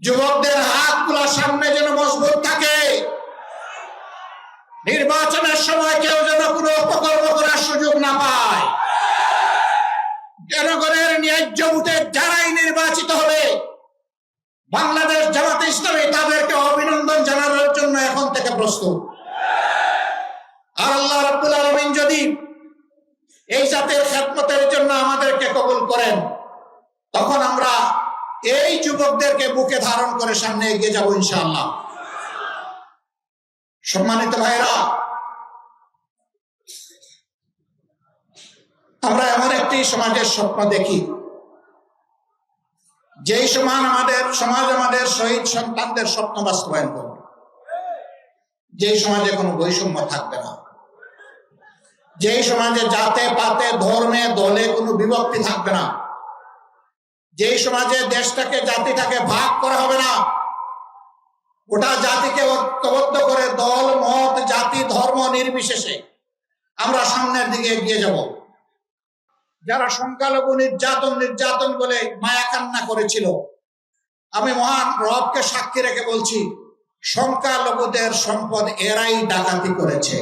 যুবকদের হাতগুলো সামনে যেন মজবুত থাকে, নির্বাচনের সময় কেউ যেন কোনো অপকর্ম করার সুযোগ না পায়। জনগণের ন্যায্য ভোটে যারাই নির্বাচিত হবে, বাংলাদেশ জামাতে ইসলামী তাদেরকে অভিনন্দন জানানোর জন্য এখন থেকে প্রস্তুত। আর আল্লাহ রাব্বুল আলামিন যদি এই জাতের খেদমতের জন্য আমাদেরকে কবুল করেন, তখন আমরা এই যুবকদেরকে বুকে ধারণ করে সামনে এগিয়ে যাব ইনশাআল্লাহ। সম্মানিত ভাইরা, আমরা এমন একটি সমাজের স্বপ্ন দেখি, যেই সমাজ আমাদের শহীদ সন্তানদের স্বপ্ন বাস্তবায়ন করবে, যেই সমাজে কোনো বৈষম্য থাকবে না, যেই সমাজে জাতে পাতে ধর্মে দলে কোনো বিভক্তি থাকবে না, যেই সমাজে দেশটাকে জাতিটাকে ভাগ করা হবে না, গোটা জাতিকে ঐক্যবদ্ধ করে দল মত জাতি ধর্ম নির্বিশেষে আমরা সামনের দিকে এগিয়ে যাব। যারা সংখ্যালঘু নির্যাতন বলে মায়া কান্না করেছিল, আমি মহান রবকে সাক্ষী রেখে বলছি, সংখ্যালঘুদের সম্পদ এরাই ডাকাতি করেছে।